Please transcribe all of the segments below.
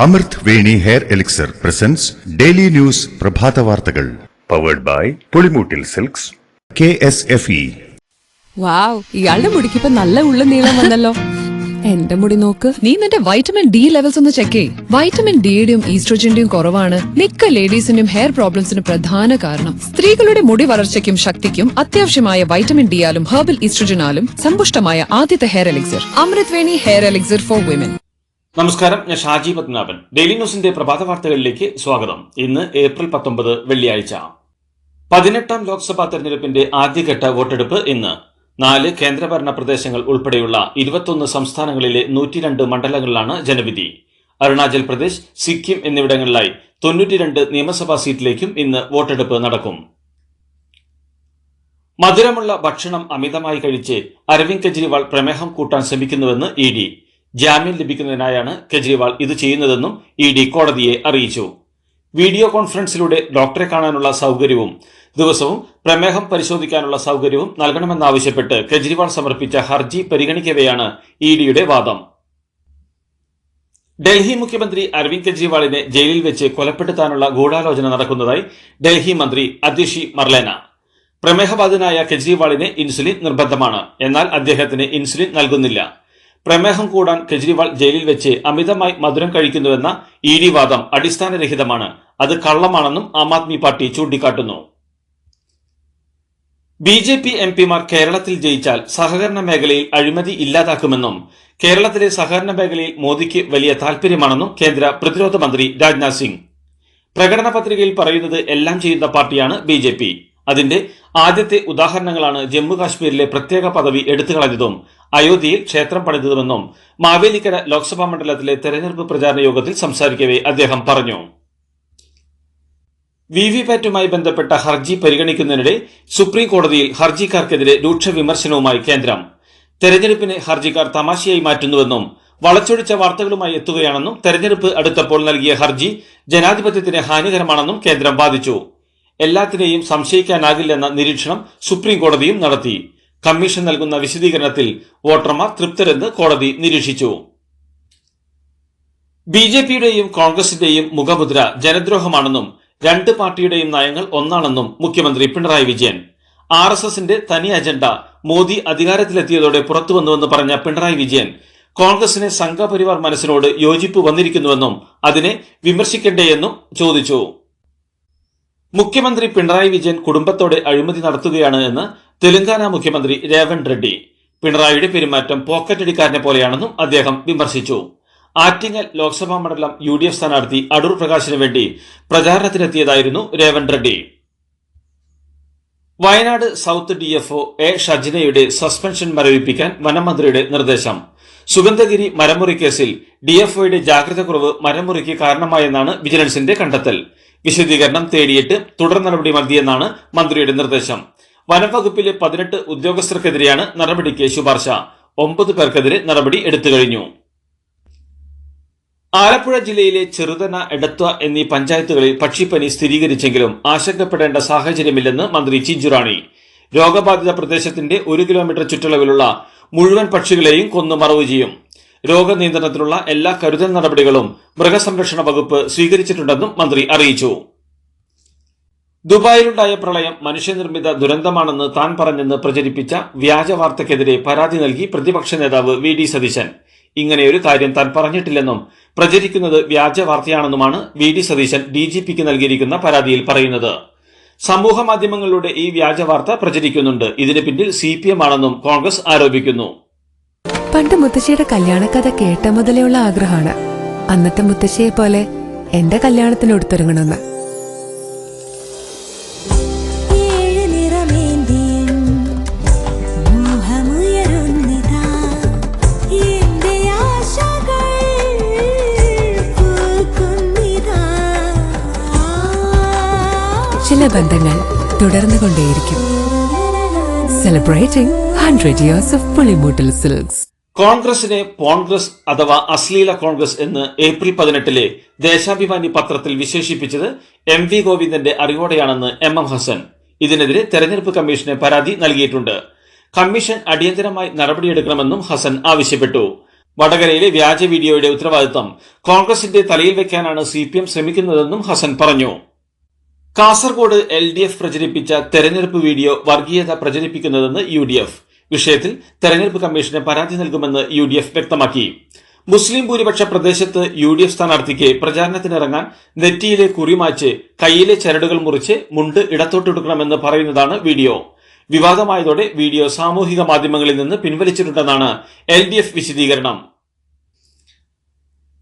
അമൃത് Veni hair elixir presents daily news പ്രഭാത വാർത്തകൾ powered by Pulimoottil silks KSFE. Wow, ഇയാളുടെ മുടിക്കിപ്പോ നല്ല ഉള്ള നീളം വന്നല്ലോ. എന്റെ മുടി നോക്ക്. നീ നിന്റെ വൈറ്റമിൻ ഡി ലെവൽസ് ഒന്ന് ചെക്ക് ചെയ്യ്. വൈറ്റമിൻ ഡിയുടെയും ഈസ്ട്രോജന്റെയും കുറവാണ് മിക്ക ലേഡീസിന്റെയും ഹെയർ പ്രോബ്ലംസിന് പ്രധാന കാരണം. സ്ത്രീകളുടെ മുടി വളർച്ചയ്ക്കും ശക്തിക്കും അത്യാവശ്യമായ വൈറ്റമിൻ ഡിയാലും ഹെർബൽ ഈസ്ട്രോജനാലും സമ്പുഷ്ടമായ ആദ്യത്തെ hair elixir Amrit Veni hair elixir for women. നമസ്കാരം, ഞാൻ ഷാജി പത്മനാഭൻ. ഡെയിലി ന്യൂസിന്റെ പ്രഭാത വാർത്തകളിലേക്ക് സ്വാഗതം. ഇന്ന് ഏപ്രിൽ 19 വെള്ളിയാഴ്ച. 18ാം ലോക്സഭാ തെരഞ്ഞെടുപ്പിന്റെ ആദ്യഘട്ട വോട്ടെടുപ്പ് ഇന്ന്. 4 കേന്ദ്രഭരണ പ്രദേശങ്ങൾ ഉൾപ്പെടെയുള്ള 21 സംസ്ഥാനങ്ങളിലെ 102 മണ്ഡലങ്ങളിലാണ് ജനവിധി. അരുണാചൽ പ്രദേശ്, സിക്കിം എന്നിവിടങ്ങളിലായി 92 നിയമസഭാ സീറ്റിലേക്കും ഇന്ന് വോട്ടെടുപ്പ് നടക്കും. മധുരമുള്ള ഭക്ഷണം അമിതമായി കഴിച്ച് അരവിന്ദ് കെജ്രിവാൾ പ്രമേഹം കൂട്ടാൻ ശ്രമിക്കുന്നുവെന്ന് ED. ജാമ്യം ലഭിക്കുന്നതിനായാണ് കെജ്രിവാൾ ഇത് ചെയ്യുന്നതെന്നും ED കോടതിയെ അറിയിച്ചു. വീഡിയോ കോൺഫറൻസിലൂടെ ഡോക്ടറെ കാണാനുള്ള സൗകര്യവും ദിവസവും പ്രമേഹം പരിശോധിക്കാനുള്ള സൗകര്യവും നൽകണമെന്നാവശ്യപ്പെട്ട് കെജ്രിവാൾ സമർപ്പിച്ച ഹർജി പരിഗണിക്കവെയാണ് EDയുടെ വാദം. ഡൽഹി മുഖ്യമന്ത്രി അരവിന്ദ് കെജ്രിവാളിനെ ജയിലിൽ വെച്ച് കൊലപ്പെടുത്താനുള്ള ഗൂഢാലോചന നടക്കുന്നതായി ഡൽഹി മന്ത്രി അതിഷി മർലേന. പ്രമേഹബാധിതനായ കെജ്രിവാളിന് ഇൻസുലിൻ നിർബന്ധമാണ്, എന്നാൽ അദ്ദേഹത്തിന് ഇൻസുലിൻ നൽകുന്നില്ല. പ്രമേഹം കൂടാൻ കെജ്രിവാൾ ജയിലിൽ വെച്ച് അമിതമായി മധുരം കഴിക്കുന്നുവെന്ന ED വാദം അടിസ്ഥാനരഹിതമാണ്. അത് കള്ളമാണെന്നും ആം ആദ്മി പാർട്ടി ചൂണ്ടിക്കാട്ടുന്നു. BJP MPമാർ കേരളത്തിൽ ജയിച്ചാൽ സഹകരണ മേഖലയിൽ അഴിമതി ഇല്ലാതാക്കുമെന്നും കേരളത്തിലെ സഹകരണ മേഖലയിൽ മോദിക്ക് വലിയ താൽപര്യമാണെന്നും കേന്ദ്ര പ്രതിരോധ മന്ത്രി രാജ്നാഥ് സിംഗ്. പ്രകടന പത്രികയിൽ പറയുന്നത് എല്ലാം ചെയ്യുന്ന പാർട്ടിയാണ് BJP. അതിന്റെ ആദ്യത്തെ ഉദാഹരണങ്ങളാണ് ജമ്മു കാശ്മീരിലെ പ്രത്യേക പദവി എടുത്തുകളഞ്ഞതും അയോധ്യയിൽ ക്ഷേത്രം പണിതതുമെന്നും മാവേലിക്കര ലോക്സഭാ മണ്ഡലത്തിലെ തെരഞ്ഞെടുപ്പ് പ്രചാരണ യോഗത്തിൽ സംസാരിക്കവെ അദ്ദേഹം പറഞ്ഞു. വിവിപാറ്റുമായി ബന്ധപ്പെട്ട ഹർജി പരിഗണിക്കുന്നതിനിടെ സുപ്രീം കോടതിയിൽ ഹർജിക്കാർക്കെതിരെ രൂക്ഷ വിമർശനവുമായി കേന്ദ്രം. തെരഞ്ഞെടുപ്പിനെ ഹർജിക്കാർ തമാശയായി മാറ്റുന്നുവെന്നും വളച്ചൊടിച്ച വാർത്തകളുമായി എത്തുകയാണെന്നും തെരഞ്ഞെടുപ്പ് അടുത്തപ്പോൾ നൽകിയ ഹർജി ജനാധിപത്യത്തിന് ഹാനികരമാണെന്നും കേന്ദ്രം വാദിച്ചു. എല്ലാത്തിനെയും സംശയിക്കാനാകില്ലെന്ന നിരീക്ഷണം സുപ്രീം കോടതിയും നടത്തി. കമ്മീഷൻ നൽകുന്ന വിശദീകരണത്തിൽ വോട്ടർമാർ തൃപ്തരെന്ന് കോടതി നിരീക്ഷിച്ചു. BJPയുടെയും കോൺഗ്രസിന്റെയും മുഖമുദ്ര ജനദ്രോഹമാണെന്നും 2 പാർട്ടിയുടെയും നയങ്ങൾ ഒന്നാണെന്നും മുഖ്യമന്ത്രി പിണറായി വിജയൻ. RSSന്റെ തനി അജണ്ട മോദി അധികാരത്തിലെത്തിയതോടെ പുറത്തുവന്നുവെന്ന് പറഞ്ഞ പിണറായി വിജയൻ കോൺഗ്രസിന് സംഘപരിവാർ മനസ്സിനോട് യോജിപ്പ് വന്നിരിക്കുന്നുവെന്നും അതിനെ വിമർശിക്കണ്ടേയെന്നും ചോദിച്ചു. മുഖ്യമന്ത്രി പിണറായി വിജയൻ കുടുംബത്തോടെ അഴിമതി നടത്തുകയാണ് എന്ന് തെലങ്കാന മുഖ്യമന്ത്രി രേവന്ത് റെഡ്ഡി. പിണറായിയുടെ പെരുമാറ്റം പോക്കറ്റടിക്കാരനെ പോലെയാണെന്നും അദ്ദേഹം വിമർശിച്ചു. ആറ്റിങ്ങൽ ലോക്സഭാ മണ്ഡലം UDF സ്ഥാനാർത്ഥി അടൂർ പ്രകാശിന് വേണ്ടി പ്രചാരണത്തിനെത്തിയതായിരുന്നു Revanth Reddy. Wayanad south DFO A ഷജിനയുടെ സസ്പെൻഷൻ മരവിപ്പിക്കാൻ വനമന്ത്രിയുടെ നിർദ്ദേശം. സുഗന്ധഗിരി മരമുറി കേസിൽ DFOയുടെ ജാഗ്രത കുറവ് മരമുറിക്ക് കാരണമായെന്നാണ് വിജിലൻസിന്റെ കണ്ടെത്തൽ. വിശദീകരണം തേടിയിട്ട് തുടർ നടപടി മതിയെന്നാണ് മന്ത്രിയുടെ നിർദ്ദേശം. വനംവകുപ്പിലെ 18 ഉദ്യോഗസ്ഥർക്കെതിരെയാണ് നടപടിക്ക് ശുപാർശ. 9 പേർക്കെതിരെ നടപടി എടുത്തുകഴിഞ്ഞു. ആലപ്പുഴ ജില്ലയിലെ ചെറുതന, എടത്വ എന്നീ പഞ്ചായത്തുകളിൽ പക്ഷിപ്പനി സ്ഥിരീകരിച്ചെങ്കിലും ആശങ്കപ്പെടേണ്ട സാഹചര്യമില്ലെന്ന് മന്ത്രി ചിഞ്ചുറാണി. രോഗബാധിത പ്രദേശത്തിന്റെ 1 കിലോമീറ്റർ ചുറ്റളവിലുള്ള മുഴുവൻ പക്ഷികളെയും കൊന്നു മറവു ചെയ്യും. രോഗനിയന്ത്രണത്തിനുള്ള എല്ലാ കരുതൽ നടപടികളും മൃഗസംരക്ഷണ വകുപ്പ് സ്വീകരിച്ചിട്ടുണ്ടെന്നും മന്ത്രി അറിയിച്ചു. ദുബായിലുണ്ടായ പ്രളയം മനുഷ്യനിർമ്മിത ദുരന്തമാണെന്ന് താൻ പറഞ്ഞെന്ന് പ്രചരിപ്പിച്ച വ്യാജ വാർത്തയ്ക്കെതിരെ പരാതി നൽകി പ്രതിപക്ഷ നേതാവ് VD സതീശൻ. ഇങ്ങനെയൊരു കാര്യം താൻ പറഞ്ഞിട്ടില്ലെന്നും പ്രചരിക്കുന്നത് വ്യാജ വാർത്തയാണെന്നുമാണ് VD സതീശൻ DGPക്ക് നൽകിയിരിക്കുന്ന പരാതിയിൽ പറയുന്നത്. സമൂഹ മാധ്യമങ്ങളിലൂടെ ഈ വ്യാജ വാർത്ത പ്രചരിക്കുന്നുണ്ട്. ഇതിന് പിന്നിൽ CPM ആണെന്നും കോൺഗ്രസ് ആരോപിക്കുന്നു. പണ്ട് മുത്തശ്ശിയുടെ കല്യാണക്കഥ കേട്ട മുതലെയുള്ള ആഗ്രഹമാണ് അന്നത്തെ മുത്തശ്ശിയെ പോലെ എന്റെ കല്യാണത്തിന് എടുത്തൊരുങ്ങണമെന്ന്. ചില ബന്ധങ്ങൾ തുടർന്നുകൊണ്ടേയിരിക്കും. Celebrating 100 years of Pulimoottil silks. കോൺഗ്രസിനെ പോൺഗ്രസ് അഥവാ അശ്ലീല കോൺഗ്രസ് എന്ന് ഏപ്രിൽ 18 ദേശാഭിമാനി പത്രത്തിൽ വിശേഷിപ്പിച്ചത് MV ഗോവിന്ദന്റെ അറിവോടെയാണെന്ന് MM ഹസൻ. ഇതിനെതിരെ തെരഞ്ഞെടുപ്പ് കമ്മീഷന് പരാതി നൽകിയിട്ടുണ്ട്. കമ്മീഷൻ അടിയന്തരമായി നടപടിയെടുക്കണമെന്നും ഹസൻ ആവശ്യപ്പെട്ടു. വടകരയിലെ വ്യാജ വീഡിയോയുടെ ഉത്തരവാദിത്തം കോൺഗ്രസിന്റെ തലയിൽ വെക്കാനാണ് CPM ശ്രമിക്കുന്നതെന്നും ഹസൻ പറഞ്ഞു. കാസർഗോഡ് LDF പ്രചരിപ്പിച്ച തെരഞ്ഞെടുപ്പ് വീഡിയോ വർഗീയത പ്രചരിപ്പിക്കുന്നതെന്ന് UDF. വിഷയത്തിൽ തെരഞ്ഞെടുപ്പ് കമ്മീഷന് പരാതി നൽകുമെന്ന് UDF വ്യക്തമാക്കി. മുസ്ലിം ഭൂരിപക്ഷ പ്രദേശത്ത് UDF സ്ഥാനാർത്ഥിക്ക് പ്രചാരണത്തിനിറങ്ങാൻ നെറ്റിയിലെ കുറിമാച്ച് കൈയിലെ ചരടുകൾ മുറിച്ച് മുണ്ട് ഇടത്തോട്ടെടുക്കണമെന്ന് പറയുന്നതാണ് വീഡിയോ. വിവാദമായതോടെ വീഡിയോ സാമൂഹിക മാധ്യമങ്ങളിൽ നിന്ന് പിൻവലിച്ചിട്ടുണ്ടെന്നാണ് LDF വിശദീകരണം.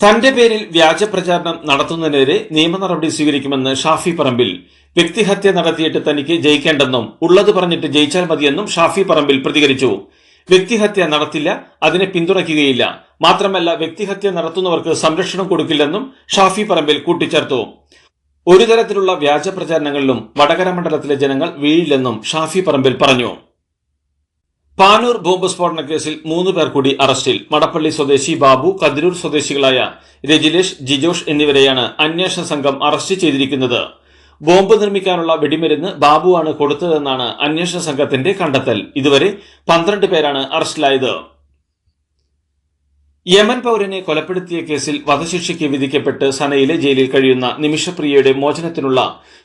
തന്റെ പേരിൽ വ്യാജ പ്രചാരണം നടത്തുന്നതിനെതിരെ നിയമ നടപടി സ്വീകരിക്കുമെന്ന് ഷാഫി പറമ്പിൽ. വ്യക്തിഹത്യ നടത്തിയിട്ട് തനിക്ക് ജയിക്കേണ്ടെന്നും ഉള്ളത് പറഞ്ഞിട്ട് ജയിച്ചാൽ മതിയെന്നും ഷാഫി പറമ്പിൽ പ്രതികരിച്ചു. വ്യക്തിഹത്യ നടത്തില്ല, അതിനെ പിന്തുണയ്ക്കുകയില്ല. മാത്രമല്ല, വ്യക്തിഹത്യ നടത്തുന്നവർക്ക് സംരക്ഷണം കൊടുക്കില്ലെന്നും ഷാഫി പറമ്പിൽ കൂട്ടിച്ചേർത്തു. ഒരു തരത്തിലുള്ള വ്യാജ പ്രചാരണങ്ങളിലും വടകര മണ്ഡലത്തിലെ ജനങ്ങൾ വീഴില്ലെന്നും ഷാഫി പറമ്പിൽ പറഞ്ഞു. പാനൂർ ബോംബ് സ്ഫോടന കേസിൽ 3 പേർ കൂടി അറസ്റ്റിൽ. മടപ്പള്ളി സ്വദേശി ബാബു, കതിരൂർ സ്വദേശികളായ രജിലേഷ്, ജിജോഷ് എന്നിവരെയാണ് അന്വേഷണ സംഘം അറസ്റ്റ് ചെയ്തിരിക്കുന്നത്. ബോംബ് നിർമ്മിക്കാനുള്ള വെടിമരുന്ന് ബാബുവാണ് കൊടുത്തതെന്നാണ് അന്വേഷണ സംഘത്തിന്റെ കണ്ടെത്തൽ. ഇതുവരെ 12 പേരാണ് അറസ്റ്റിലായത്. യമൻ പൌരനെ കൊലപ്പെടുത്തിയ കേസിൽ വധശിക്ഷയ്ക്ക് വിധിക്കപ്പെട്ട് സനയിലെ ജയിലിൽ കഴിയുന്ന നിമിഷപ്രിയയുടെ മോചനത്തിനുള്ള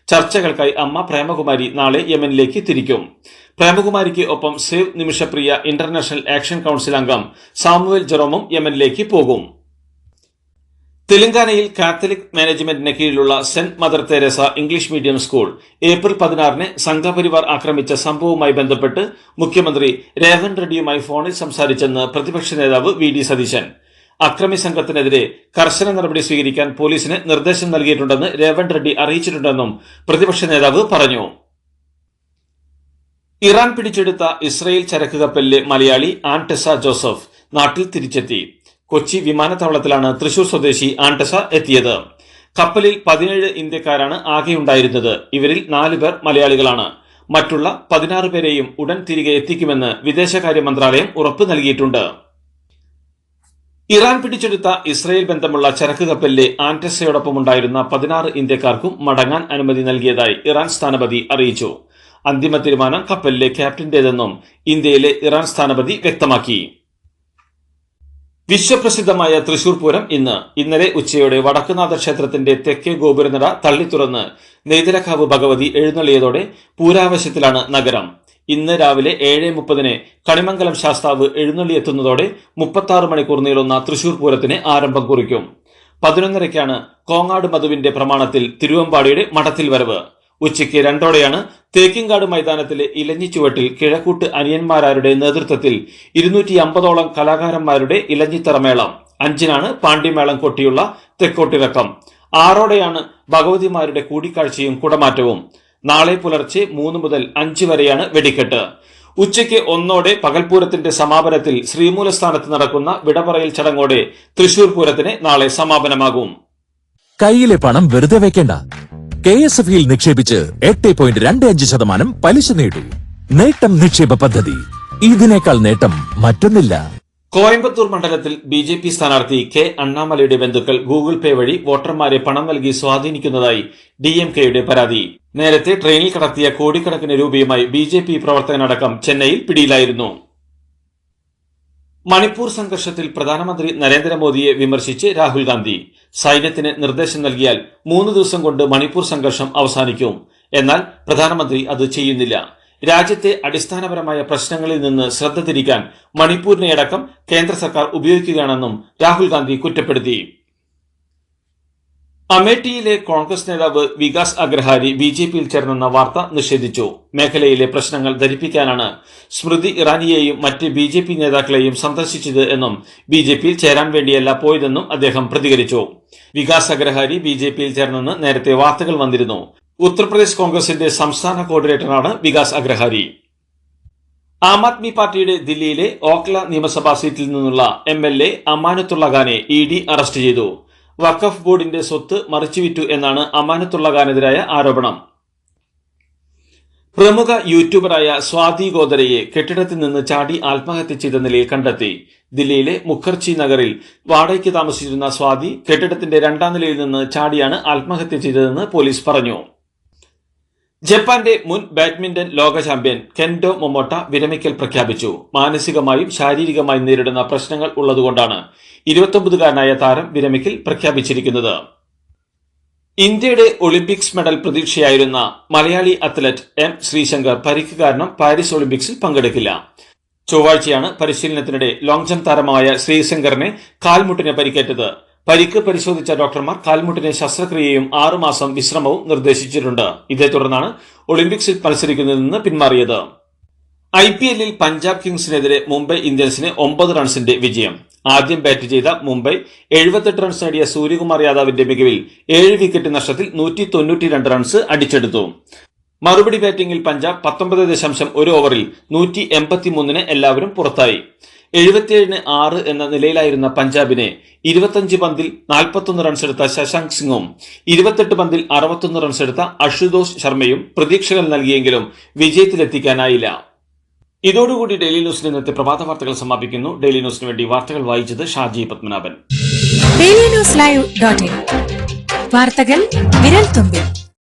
ചർച്ചകൾക്കായി അമ്മ പ്രേമകുമാരി നാളെ യമനിലേക്ക് തിരിക്കും. പ്രേമകുമാരിക്ക് ഒപ്പം save Nimishapriya international action council അംഗം സാമുവൽ ജെറോമും യമനിലേക്ക് പോകും. തെലങ്കാനയിൽ കാത്തലിക് മാനേജ്മെന്റിന് കീഴിലുള്ള saint mother Teresa English medium school April 16 Sangh Parivar ആക്രമിച്ച സംഭവവുമായി ബന്ധപ്പെട്ട് മുഖ്യമന്ത്രി രേവന്ത് റെഡ്ഡിയുമായി ഫോണിൽ സംസാരിച്ചെന്ന് പ്രതിപക്ഷ നേതാവ് VD സതീശൻ. അക്രമി സംഘത്തിനെതിരെ കർശന നടപടി സ്വീകരിക്കാൻ പോലീസിന് നിർദ്ദേശം നൽകിയിട്ടുണ്ടെന്ന് രേവന്ത് റെഡ്ഡി അറിയിച്ചിട്ടുണ്ടെന്നും പ്രതിപക്ഷ നേതാവ് പറഞ്ഞു. ഇറാൻ പിടിച്ചെടുത്ത ഇസ്രയേൽ ചരക്ക് കപ്പലിലെ മലയാളി ആൻടെസ ജോസഫ് നാട്ടിൽ തിരിച്ചെത്തി. കൊച്ചി വിമാനത്താവളത്തിലാണ് തൃശൂർ സ്വദേശി ആൻടെസ എത്തിയത്. കപ്പലിൽ 17 ഇന്ത്യക്കാരാണ് ആകെയുണ്ടായിരുന്നത്. ഇവരിൽ 4 പേർ മലയാളികളാണ്. മറ്റുള്ള 16 പേരെയും ഉടൻ തിരികെ എത്തിക്കുമെന്ന് വിദേശകാര്യ മന്ത്രാലയം ഉറപ്പ് നൽകിയിട്ടുണ്ട്. ഇറാൻ പിടിച്ചെടുത്ത ഇസ്രയേൽ ബന്ധമുള്ള ചരക്ക് കപ്പലിലെ ആൻടെസയോടൊപ്പമുണ്ടായിരുന്ന 16 ഇന്ത്യക്കാർക്കും മടങ്ങാൻ അനുമതി നൽകിയതായി ഇറാൻ സ്ഥാനപതി അറിയിച്ചു. അന്തിമ തീരുമാനം കപ്പലിലെ ക്യാപ്റ്റന്റേതെന്നും ഇന്ത്യയിലെ ഇറാൻ സ്ഥാനപതി വ്യക്തമാക്കി. വിശ്വപ്രസിദ്ധമായ തൃശൂർ പൂരം ഇന്നലെ ഉച്ചയോടെ വടക്കുനാഥ ക്ഷേത്രത്തിന്റെ തെക്കേ ഗോപുരനട തള്ളിത്തുറന്ന് നെയ്തലക്കാവ് ഭഗവതി എഴുന്നള്ളിയതോടെ പൂരാവശ്യത്തിലാണ് നഗരം. ഇന്ന് രാവിലെ 7:30 കണിമംഗലം ശാസ്താവ് എഴുന്നള്ളിയെത്തുന്നതോടെ 36 മണിക്കൂർ നീളുന്ന തൃശൂർ പൂരത്തിന് ആരംഭം കുറിക്കും. 11:30 കോങ്ങാട് മധുവിന്റെ പ്രമാണത്തിൽ തിരുവമ്പാടിയുടെ മഠത്തിൽ വരവ്. ഉച്ചയ്ക്ക് 2 തേക്കിങ്കാട് മൈതാനത്തിലെ ഇലഞ്ഞിച്ചുവട്ടിൽ കിഴക്കൂട്ട് അനിയന്മാരുടെ നേതൃത്വത്തിൽ 250ഓളം കലാകാരന്മാരുടെ ഇലഞ്ഞിത്തറമേളം. 5 പാണ്ഡ്യമേളം കൊട്ടിയുള്ള തെക്കോട്ടിറക്കം. 6 ഭഗവതിമാരുടെ കൂടിക്കാഴ്ചയും കുടമാറ്റവും. നാളെ പുലർച്ചെ 3 മുതൽ 5 വരെയാണ് വെടിക്കെട്ട്. ഉച്ചയ്ക്ക് 1 പകൽപൂരത്തിന്റെ സമാപനത്തിൽ ശ്രീമൂലസ്ഥാനത്ത് നടക്കുന്ന വിടപറയൽ ചടങ്ങോടെ തൃശൂർ പൂരത്തിന് നാളെ സമാപനമാകും. കയ്യിലെ പണം വെറുതെ വെക്കേണ്ട. KSFയിൽ നിക്ഷേപിച്ച് 8.25% പലിശ നേടൂ. നേട്ടം നിക്ഷേപ പദ്ധതി. ഇതിനേക്കാൾ നേട്ടം മറ്റൊന്നില്ല. കോയമ്പത്തൂർ മണ്ഡലത്തിൽ BJP സ്ഥാനാർത്ഥി K അണ്ണാമലയുടെ ബന്ധുക്കൾ ഗൂഗിൾ പേ വഴി വോട്ടർമാരെ പണം നൽകി സ്വാധീനിക്കുന്നതായി DMKയുടെ പരാതി. നേരത്തെ ട്രെയിനിൽ കടത്തിയ കോടിക്കണക്കിന് രൂപയുമായി BJP പ്രവർത്തകനടക്കം ചെന്നൈയിൽ പിടിയിലായിരുന്നു. മണിപ്പൂർ സംഘർഷത്തിൽ പ്രധാനമന്ത്രി നരേന്ദ്രമോദിയെ വിമർശിച്ച് രാഹുൽ ഗാന്ധി. സൈന്യത്തിന് നിർദ്ദേശം നൽകിയാൽ 3 ദിവസം കൊണ്ട് മണിപ്പൂർ സംഘർഷം അവസാനിക്കും. എന്നാൽ പ്രധാനമന്ത്രി അത് ചെയ്യുന്നില്ല. രാജ്യത്തെ അടിസ്ഥാനപരമായ പ്രശ്നങ്ങളിൽ നിന്ന് ശ്രദ്ധ തിരിക്കാൻ മണിപ്പൂരിനെയടക്കം കേന്ദ്ര സർക്കാർ ഉപയോഗിക്കുകയാണെന്നും രാഹുൽ ഗാന്ധി കുറ്റപ്പെടുത്തി. അമേഠിയിലെ കോൺഗ്രസ് നേതാവ് വികാസ് അഗ്രഹാരി BJPയിൽ ചേർന്നെന്ന വാർത്ത നിഷേധിച്ചു. മേഖലയിലെ പ്രശ്നങ്ങൾ ധരിപ്പിക്കാനാണ് സ്മൃതി ഇറാനിയെയും മറ്റ് BJP നേതാക്കളെയും സന്ദർശിച്ചത് എന്നും BJPയിൽ ചേരാൻ വേണ്ടിയല്ല പോയതെന്നും അദ്ദേഹം പ്രതികരിച്ചു. വികാസ് അഗ്രഹാരി BJPയിൽ ചേർന്നെന്ന് നേരത്തെ വാർത്തകൾ വന്നിരുന്നു. ഉത്തർപ്രദേശ് കോൺഗ്രസിന്റെ സംസ്ഥാന കോർഡിനേറ്ററാണ് വികാസ് അഗ്രഹാരി. ആം ആദ്മി പാർട്ടിയുടെ ദില്ലിയിലെ ഓക്ല നിയമസഭാ സീറ്റിൽ നിന്നുള്ള MLA അമാനത്തുള്ള ഖാനെ ED അറസ്റ്റ് ചെയ്തു. വഖഫ് ബോർഡിന്റെ സ്വത്ത് മറിച്ചുവിറ്റു എന്നാണ് അമാനത്തുള്ള ഖാനെതിരായ ആരോപണം. പ്രമുഖ യൂട്യൂബറായ സ്വാതി ഗോദരയെ കെട്ടിടത്തിൽ നിന്ന് ചാടി ആത്മഹത്യ ചെയ്ത നിലയിൽ കണ്ടെത്തി. ദില്ലിയിലെ മുഖർജി നഗറിൽ വാടകയ്ക്ക് താമസിച്ചിരുന്ന സ്വാതി കെട്ടിടത്തിന്റെ 2ാം നിലയിൽ നിന്ന് ചാടിയാണ് ആത്മഹത്യ ചെയ്തതെന്ന് പോലീസ് പറഞ്ഞു. ജപ്പാന്റെ മുൻ ബാഡ്മിന്റൺ ലോക ചാമ്പ്യൻ കെൻഡോ മൊമോട്ട വിരമിക്കൽ പ്രഖ്യാപിച്ചു. മാനസികമായും ശാരീരികമായും നേരിടുന്ന പ്രശ്നങ്ങൾ ഉള്ളതുകൊണ്ടാണ് 29-കാരനായ താരം വിരമിക്കൽ പ്രഖ്യാപിച്ചിരിക്കുന്നത്. ഇന്ത്യയുടെ ഒളിമ്പിക്സ് മെഡൽ പ്രതീക്ഷയായിരുന്ന മലയാളി അത്ലറ്റ് എം ശ്രീശങ്കർ പരിക്ക് കാരണം പാരീസ് ഒളിമ്പിക്സിൽ പങ്കെടുക്കില്ല. ചൊവ്വാഴ്ചയാണ് പരിശീലനത്തിനിടെ ലോങ് ജംപ് താരമായ ശ്രീശങ്കറിനെ കാൽമുട്ടിന് പരിക്കേറ്റത്. പരിക്ക് പരിശോധിച്ച ഡോക്ടർമാർ കാൽമുട്ടിന് ശസ്ത്രക്രിയയും 6 മാസം വിശ്രമവും നിർദ്ദേശിച്ചിട്ടുണ്ട്. ഇതേ തുടർന്നാണ് ഒളിമ്പിക്സിൽ മത്സരിക്കുന്നതിൽ നിന്ന് പിന്മാറിയത്. IPL-ൽ പഞ്ചാബ് കിങ്സിനെതിരെ മുംബൈ ഇന്ത്യൻസിന് 9 റൺസിന്റെ വിജയം. ആദ്യം ബാറ്റ് ചെയ്ത മുംബൈ 78 റൺസ് നേടിയ സൂര്യകുമാർ യാദവിന്റെ മികവിൽ 7 വിക്കറ്റ് നഷ്ടത്തിൽ 192 റൺസ് അടിച്ചെടുത്തു. മറുപടി ബാറ്റിംഗിൽ പഞ്ചാബ് 19.1 ഓവറിൽ 183 എല്ലാവരും പുറത്തായി. 77-6 എന്ന നിലയിലായിരുന്ന പഞ്ചാബിനെ 25 പന്തിൽ 41 റൺസെടുത്ത ശശാങ്ക് സിംഗും 28 പന്തിൽ 61 റൺസെടുത്ത അശുതോഷ് ശർമ്മയും പ്രതീക്ഷകൾ നൽകിയെങ്കിലും വിജയത്തിലെത്തിക്കാനായില്ല. ഇതോടുകൂടി ഡെയിലി ന്യൂസിന്റെ ഇന്നത്തെ പ്രഭാത വാർത്തകൾ സമാപിക്കുന്നു. ഡെയിലി ന്യൂസിന് വേണ്ടി വാർത്തകൾ വായിച്ചത് ഷാജി പത്മനാഭൻ. ഡെയിലി ന്യൂസ് ലൈവ്.in വാർത്തകൾ വിരൽ തുമ്പിൽ.